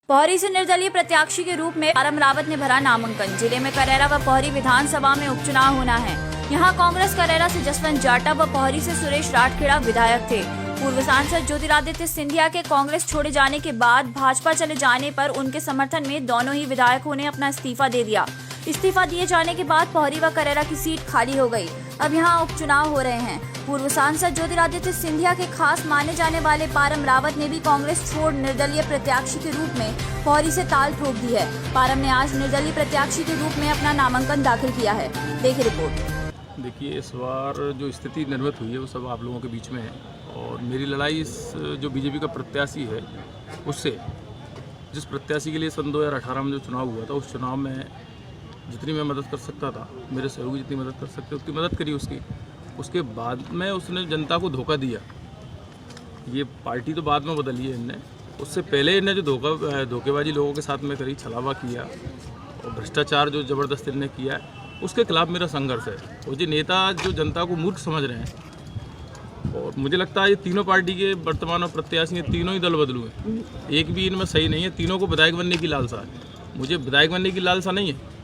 पौरी से निर्दलीय प्रत्याशी के रूप में पारम रावत ने भरा नामांकन। जिले में करेरा व पौरी विधानसभा में उपचुनाव होना है। यहां कांग्रेस करेरा से जसवंत जाटा व पौरी से सुरेश राठखेड़ा विधायक थे। पूर्व सांसद ज्योतिरादित्य सिंधिया के कांग्रेस छोड़े जाने के बाद भाजपा चले जाने पर उनके समर्थन में दोनों ही विधायकों ने अपना इस्तीफा दे दिया। इस्तीफा दिए जाने के बाद पौरी व करेरा की सीट खाली हो गई। अब यहां उपचुनाव हो रहे हैं। पूर्व सांसद ज्योतिरादित्य सिंधिया के खास माने जाने वाले पारम रावत ने भी कांग्रेस छोड़ निर्दलीय प्रत्याशी के रूप में पौरी से ताल ठोक दी है। पारम ने आज निर्दलीय प्रत्याशी के रूप में अपना नामांकन दाखिल किया है। देखिए रिपोर्ट। देखिए, इस बार जो स्थिति निर्मित हुई है वो सब आप लोगों के बीच में है और मेरी लड़ाई इस जो बीजेपी का प्रत्याशी है उससे, जिस प्रत्याशी के लिए सन 2018 में जो चुनाव हुआ था, उस चुनाव में जितनी मैं मदद कर सकता था, मेरे सहयोगी जितनी मदद कर सकते उतनी मदद करी उसकी। उसके बाद में उसने जनता को धोखा दिया। ये पार्टी तो बाद में बदली है इनने, उससे पहले इन्हें जो धोखेबाजी लोगों के साथ में करी, छलावा किया और भ्रष्टाचार जो ज़बरदस्त इन्हें किया है, उसके खिलाफ मेरा संघर्ष है। और ये नेता जो जनता को मूर्ख समझ रहे हैं, और मुझे लगता है ये तीनों पार्टी के वर्तमान और प्रत्याशी हैं, तीनों ही दल बदलू हैं, एक भी इनमें सही नहीं है। तीनों को विधायक बनने की लालसा है। मुझे विधायक बनने की लालसा नहीं है।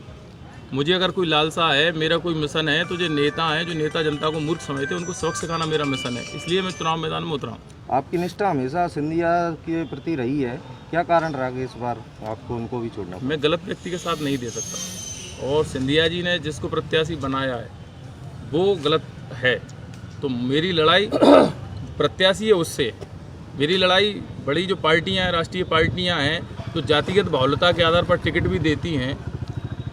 मुझे अगर कोई लालसा है, मेरा कोई मिशन है, तो जो नेता हैं, जो नेता जनता को मूर्ख समझते हैं, उनको सबक सिखाना मेरा मिशन है। इसलिए मैं चुनाव मैदान में उतरा हूँ। आपकी निष्ठा हमेशा सिंधिया के प्रति रही है, क्या कारण रहा कि इस बार आपको उनको भी छोड़ना? मैं गलत व्यक्ति के साथ नहीं दे सकता, और सिंधिया जी ने जिसको प्रत्याशी बनाया है वो गलत है। तो मेरी लड़ाई प्रत्याशी है उससे। मेरी लड़ाई बड़ी जो पार्टियाँ हैं, राष्ट्रीय पार्टियाँ हैं, जो जातिगत बाहुल्यता के आधार पर टिकट भी देती हैं,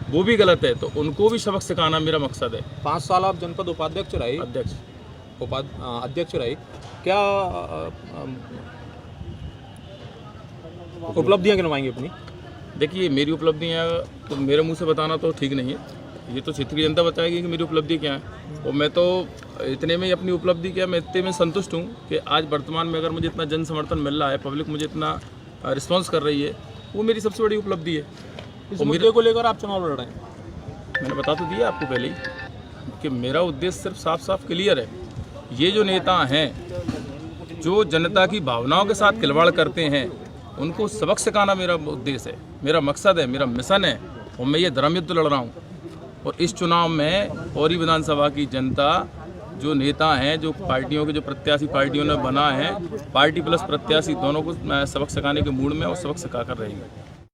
वो भी गलत है। तो उनको भी सबक सिखाना मेरा मकसद है। 5 साल आप जनपद उपाध्यक्ष रहे, अध्यक्ष रहे, क्या उपलब्धियां गिनवाएंगे अपनी? देखिए, मेरी उपलब्धियां तो मेरे मुंह से बताना तो ठीक नहीं है। ये तो क्षेत्र की जनता बताएगी कि मेरी उपलब्धि क्या है। और मैं तो इतने में ही अपनी उपलब्धि क्या, मैं इतने में संतुष्ट हूँ कि आज वर्तमान में अगर मुझे इतना जन समर्थन मिल रहा है, पब्लिक मुझे इतना रिस्पॉन्स कर रही है, वो मेरी सबसे बड़ी उपलब्धि है। इस मुद्दे को लेकर आप चुनाव लड़ रहे हैं? मैंने बता तो दिया आपको पहले ही कि मेरा उद्देश्य सिर्फ साफ साफ क्लियर है। ये जो नेता हैं जो जनता की भावनाओं के साथ खिलवाड़ करते हैं, उनको सबक सिखाना मेरा उद्देश्य है, मेरा मकसद है, मेरा मिशन है। और मैं ये धर्म युद्ध लड़ रहा हूँ। और इस चुनाव में पौरी विधानसभा की जनता, जो नेता हैं, जो पार्टियों के जो प्रत्याशी पार्टियों ने बना है, पार्टी प्लस प्रत्याशी दोनों को सबक सिखाने के मूड में और सबक सिखा कर रहेंगे।